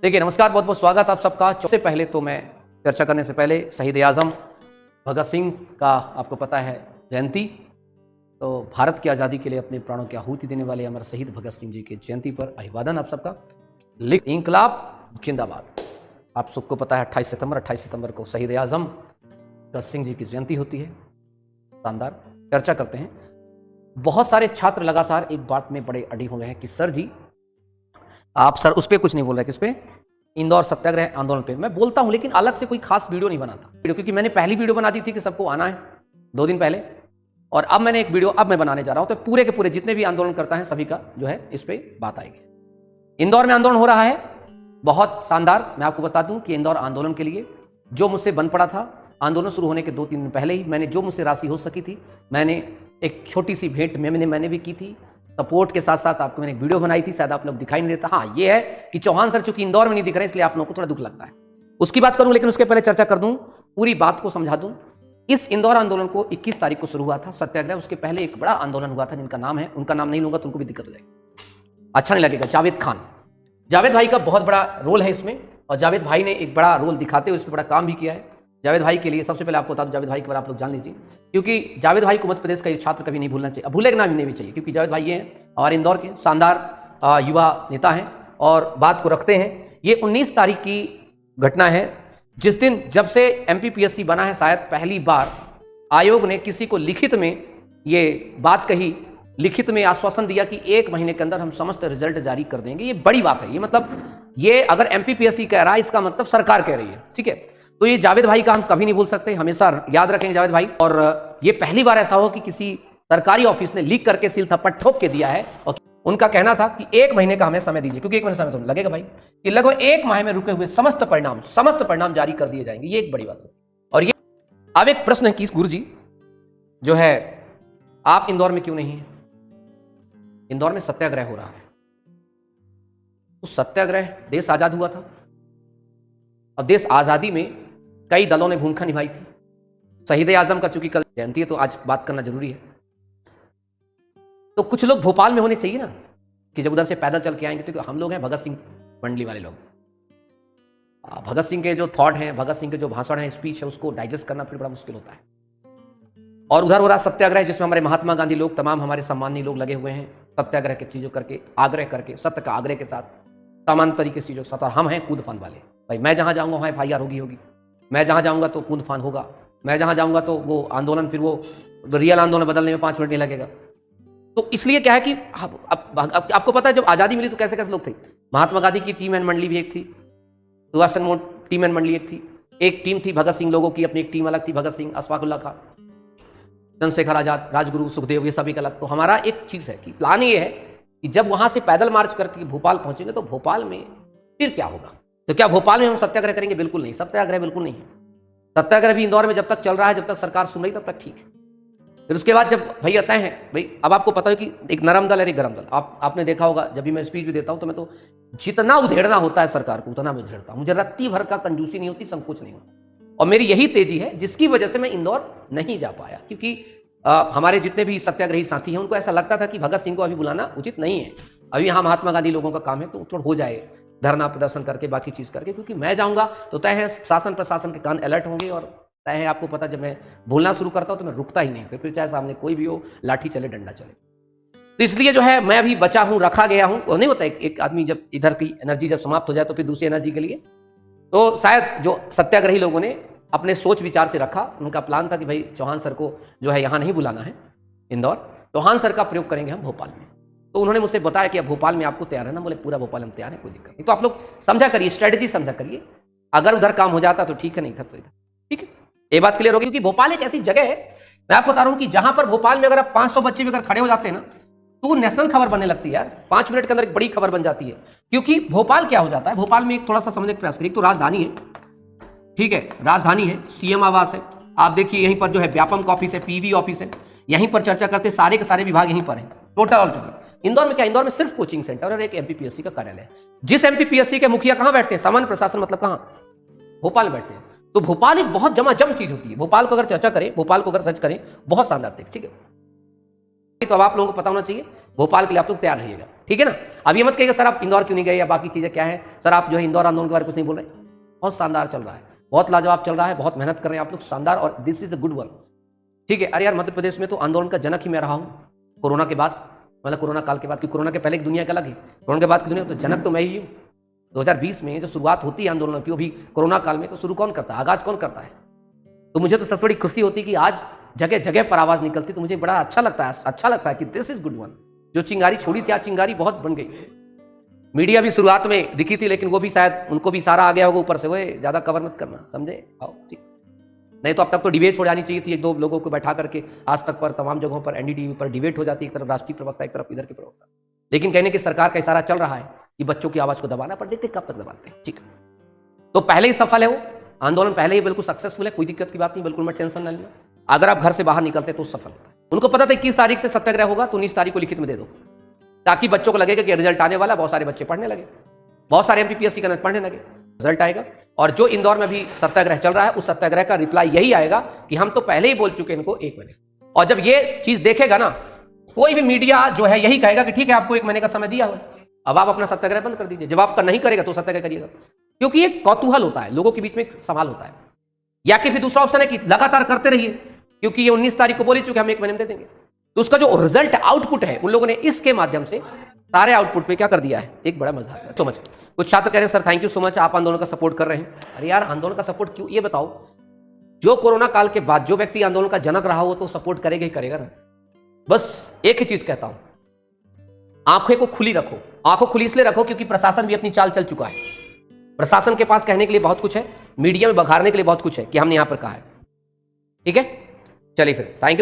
देखिए, नमस्कार, बहुत बहुत स्वागत आप सबका। सबसे पहले तो मैं चर्चा करने से पहले शहीद आज़म भगत सिंह का आपको पता है जयंती, तो भारत की आज़ादी के लिए अपने प्राणों की आहुति देने वाले हमारे शहीद भगत सिंह जी की जयंती पर अभिवादन आप सबका। इंकलाब जिंदाबाद। आप सबको पता है 28 सितंबर को शहीद आज़म भगत सिंह जी की जयंती होती है। शानदार चर्चा करते हैं। बहुत सारे छात्र लगातार एक बात में बड़े अड़ी हो गए हैं कि सर जी आप सर उस पर कुछ नहीं बोल रहे, किस पे? इंदौर सत्याग्रह आंदोलन पे। मैं बोलता हूं लेकिन अलग से कोई खास वीडियो नहीं बनाता, क्योंकि मैंने पहली वीडियो बना दी थी कि सबको आना है 2 दिन पहले, और अब मैंने एक वीडियो अब मैं बनाने जा रहा हूं, तो पूरे के पूरे जितने भी आंदोलन करता है सभी का जो है इस पे बात आएगी। इंदौर में आंदोलन हो रहा है, बहुत शानदार। मैं आपको बता दूं कि इंदौर आंदोलन के लिए जो मुझसे बन पड़ा था, आंदोलन शुरू होने के 2-3 दिन पहले ही मैंने जो मुझसे राशि हो सकी थी, मैंने एक छोटी सी भेंट मैंने भी की थी। सपोर्ट के साथ साथ आपको मैंने एक वीडियो बनाई थी, शायद आप लोग दिखाई नहीं देता। हाँ, ये है कि चौहान सर चूंकि इंदौर में नहीं दिख रहे, इसलिए आप लोगों को थोड़ा दुख लगता है। उसकी बात करूं, लेकिन उसके पहले चर्चा कर दूं, पूरी बात को समझा दूं। इस इंदौर आंदोलन को 21 तारीख को शुरू हुआ था सत्याग्रह। उसके पहले एक बड़ा आंदोलन हुआ था जिनका नाम है, उनका नाम नहीं लूंगा तो उनको भी दिक्कत हो जाएगी, अच्छा नहीं लगेगा। जावेद खान, जावेद भाई का बहुत बड़ा रोल है इसमें, और जावेद भाई ने एक बड़ा रोल दिखाते हुए इस पर बड़ा काम भी किया है। जावेद भाई के लिए सबसे पहले आपको बता दूं, जावेद भाई के बारे में आप लोग जान लीजिए, क्योंकि जावेद भाई को मध्य प्रदेश का छात्र कभी नहीं भूलना चाहिए, भूलेगा नहीं भी चाहिए, क्योंकि जावेद भाई ये हमारे इंदौर के शानदार युवा नेता हैं और बात को रखते हैं। ये 19 तारीख की घटना है, जिस दिन जब से एमपीपीएससी बना है, शायद पहली बार आयोग ने किसी को लिखित में ये बात कही, लिखित में आश्वासन दिया कि 1 महीने के अंदर हम समस्त रिजल्ट जारी कर देंगे। ये बड़ी बात है, ये मतलब ये अगर एमपीपीएससी कह रहा है, इसका मतलब सरकार कह रही है, ठीक है। तो ये जावेद भाई का हम कभी नहीं भूल सकते, हमेशा याद रखेंगे जावेद भाई। और ये पहली बार ऐसा हो कि किसी सरकारी ऑफिस ने लीक करके सील थप्पड़ ठोक के दिया है, और उनका कहना था कि 1 महीने का हमें समय दीजिए, क्योंकि 1 महीने समय तो लगेगा भाई, कि लगभग 1 माह में रुके हुए समस्त परिणाम जारी कर दिए जाएंगे। ये एक बड़ी बात है। और ये अब एक प्रश्न है कि गुरु जी जो है, आप इंदौर में क्यों नहीं है? इंदौर में सत्याग्रह हो रहा है। उस सत्याग्रह, देश आजाद हुआ था, और देश आजादी में कई दलों ने भूमिका निभाई थी। शहीद आजम का चूंकि कल जयंती है तो आज बात करना जरूरी है। तो कुछ लोग भोपाल में होने चाहिए ना, कि जब उधर से पैदल चल के आएंगे, तो हम लोग हैं भगत सिंह मंडली वाले लोग। भगत सिंह के जो थॉट हैं, भगत सिंह के जो भाषण है, स्पीच है, उसको डाइजेस्ट करना फिर बड़ा मुश्किल होता है। और उधर हो रहा सत्याग्रह, जिसमें हमारे महात्मा गांधी लोग, तमाम हमारे सम्मानीय लोग लगे हुए हैं सत्याग्रह के चीजों करके, आग्रह करके, सत्य का आग्रह के साथ, समान तरीके से चीजों के साथ। और हम हैं कूद फान वाले भाई। मैं जहां जाऊंगा वहां FIR होगी, मैं जहां जाऊंगा तो कूद फान होगा, मैं जहां जाऊंगा तो वो आंदोलन, फिर वो रियल आंदोलन बदलने में 5 मिनट नहीं लगेगा। तो इसलिए क्या है कि आपको पता है जब आजादी मिली तो कैसे कैसे लोग थे। महात्मा गांधी की टीम एंड मंडली भी एक थी, सुभाष चंद्र बोस टीम एंड मंडली एक थी, एक टीम थी भगत सिंह लोगों की, अपनी एक टीम अलग थी, भगत सिंह, अशफाकुल्ला खां, चंद्रशेखर आजाद, राजगुरु, सुखदेव, ये सभी का अलग। तो हमारा एक चीज है कि प्लान ये है कि जब वहां से पैदल मार्च करके भोपाल पहुंचेंगे तो भोपाल में फिर क्या होगा। तो क्या भोपाल में हम सत्याग्रह करेंगे? बिल्कुल नहीं, सत्याग्रह बिल्कुल नहीं है। सत्याग्रह भी इंदौर में जब तक चल रहा है, जब तक सरकार सुन रही तब तक ठीक है। फिर उसके बाद जब भैया तय है भाई, अब आपको पता है कि एक नरम दल और एक गरम दल। आपने देखा होगा, जब भी मैं स्पीच भी देता हूं तो मैं तो जितना उधेड़ना होता है सरकार को उतना मैं उधेड़ता हूं। मुझे रत्ती भर का कंजूसी नहीं होती, संकोच नहीं होता, और मेरी यही तेजी है जिसकी वजह से मैं इंदौर नहीं जा पाया। क्योंकि हमारे जितने भी सत्याग्रही साथी हैं उनको ऐसा लगता था कि भगत सिंह को अभी बुलाना उचित नहीं है, अभी यहाँ महात्मा गांधी लोगों का काम है, तो थोड़ा हो जाए धरना प्रदर्शन करके, बाकी चीज करके। क्योंकि मैं जाऊंगा तो तय है शासन प्रशासन के कान अलर्ट होंगे, और तय है आपको पता, जब मैं बोलना शुरू करता हूं तो मैं रुकता ही नहीं, फिर चाहे सामने कोई भी हो, लाठी चले डंडा चले। तो इसलिए जो है मैं अभी बचा हूं, रखा गया हूं। वो नहीं होता एक आदमी जब इधर की एनर्जी जब समाप्त हो जाए तो फिर दूसरी एनर्जी के लिए। तो शायद जो सत्याग्रही लोगों ने अपने सोच विचार से रखा, उनका प्लान था कि भाई चौहान सर को जो है यहाँ नहीं बुलाना है इंदौर, चौहान सर का प्रयोग करेंगे हम भोपाल में। तो उन्होंने मुझसे बताया कि अब भोपाल में आपको तैयार है ना? बोले पूरा भोपाल हम तैयार है, कोई दिक्कत नहीं। तो आप लोग समझा करिए, स्ट्रेटेजी समझा करिए। अगर उधर काम हो जाता तो ठीक है, नहीं था तो इधर ठीक है। ये बात क्लियर होगी, क्योंकि भोपाल एक ऐसी जगह है, मैं आपको बता रहा हूं कि जहां पर भोपाल में अगर 500 बच्चे भी अगर खड़े हो जाते हैं ना, तो वो नेशनल खबर बनने लगती है यार। 5 मिनट के अंदर एक बड़ी खबर बन जाती है। क्योंकि भोपाल क्या हो जाता है, भोपाल में एक थोड़ा सा समझने का प्रयास करिए। तो राजधानी है, ठीक है, राजधानी है, CM आवास है, आप देखिए यहीं पर जो है व्यापम का ऑफिस है, PV ऑफिस है, यहीं पर चर्चा करते सारे के सारे विभाग यहीं पर है, टोटल ऑल्टोटल। इंदौर में क्या, इंदौर में सिर्फ कोचिंग सेंटर और एक MPPSC का कार्यालय है। जिस MPPSC के मुखिया कहां बैठते हैं, सामान्य प्रशासन मतलब कहां, भोपाल बैठते हैं। तो भोपाल एक बहुत जमाजम चीज होती है। भोपाल को अगर चर्चा करें, भोपाल को अगर सर्च करें, बहुत शानदार थे, ठीक है। तो अब आप लोगों को पता होना चाहिए भोपाल के लिए आप लोग तैयार रहिएगा, ठीक है ना। अब ये मत कहिएगा सर आप इंदौर क्यों नहीं गए या बाकी चीजें क्या है, सर आप जो है इंदौर आंदोलन के बारे में कुछ नहीं बोल रहे। बहुत शानदार चल रहा है, बहुत लाजवाब चल रहा है, बहुत मेहनत कर रहे हैं आप लोग, शानदार, और this is a good work, ठीक है। अरे यार मध्य प्रदेश में तो आंदोलन का जनक ही मैं रहा हूँ कोरोना के बाद, मतलब कोरोना काल के बाद, क्योंकि कोरोना के पहले की दुनिया का अलग है, कोरोना के बाद की दुनिया तो जनक तो मैं ही हूँ। 2020 में जो शुरुआत होती है आंदोलन की, वो भी कोरोना काल में, तो शुरू कौन करता है, आगाज कौन करता है। तो मुझे तो सबसे बड़ी खुशी होती कि आज जगह जगह पर आवाज निकलती, तो मुझे बड़ा अच्छा लगता है कि दिस इज गुड वन। जो चिंगारी छोड़ी थी आज चिंगारी बहुत बन गई। मीडिया भी शुरुआत में दिखी थी, लेकिन वो भी शायद उनको भी सारा आ गया होगा ऊपर से, वो ज्यादा कवर मत करना, समझे, आओ ठीक। नहीं तो अब तक तो डिबेट हो जानी चाहिए थी, एक दो लोगों को बैठा करके आज तक पर तमाम जगहों पर एनडीटीवी पर डिबेट हो जाती, एक तरफ राष्ट्रीय प्रवक्ता एक तरफ इधर के प्रवक्ता। लेकिन कहने की सरकार का इशारा चल रहा है कि बच्चों की आवाज को दबाना, पर देखते कब तक दबाते हैं, ठीक है। तो पहले ही सफल है वो आंदोलन, पहले ही बिल्कुल सक्सेसफुल है, कोई दिक्कत की बात नहीं, बिल्कुल मत टेंशन न लेना। अगर आप घर से बाहर निकलते तो सफल होता है। उनको पता था 21 तारीख से सत्याग्रह होगा, तो 19 तारीख को लिखित में दे दो, ताकि बच्चों को लगेगा कि रिजल्ट आने वाला। बहुत सारे बच्चे पढ़ने लगे, बहुत सारे एमपीपीएससी का पढ़ने लगे, रिजल्ट आएगा। और जो इंदौर में भी सत्याग्रह चल रहा है, उस सत्याग्रह का रिप्लाई यही आएगा कि हम तो पहले ही बोल चुके इनको 1 महीने। और जब ये चीज देखेगा ना, कोई भी मीडिया जो है यही कहेगा कि ठीक है आपको 1 महीने का समय दिया हुआ, अब आप अपना सत्याग्रह बंद कर दीजिए। जब आपका नहीं करेगा तो सत्याग्रह करिएगा, क्योंकि एक कौतूहल होता है लोगों के बीच में, एक सवाल होता है। या कि फिर दूसरा ऑप्शन है कि लगातार करते रहिए, क्योंकि ये 19 तारीख को बोल ही चुके हम 1 महीने में दे देंगे। तो उसका जो रिजल्ट आउटपुट है, उन लोगों ने इसके माध्यम से सारे आउटपुट पे क्या कर दिया है, एक बड़ा मजेदार सो मच। कुछ छात्र कह रहे हैं sir thank you so much, आप आंदोलन का सपोर्ट कर रहे हैं। अरे यार आंदोलन का सपोर्ट क्यों, ये बताओ। जो कोरोना काल के बाद जो व्यक्ति आंदोलन का जनक रहा हो तो सपोर्ट करेगा ही करेगा ना। बस एक ही चीज कहता हूं, आंखें को खुली रखो। आंखों खुली इसलिए रखो क्योंकि प्रशासन भी अपनी चाल चल चुका है। प्रशासन के पास कहने के लिए बहुत कुछ है, मीडिया में बघाड़ने के लिए बहुत कुछ है कि हमने यहां पर कहा है, ठीक है। चलिए फिर थैंक यू।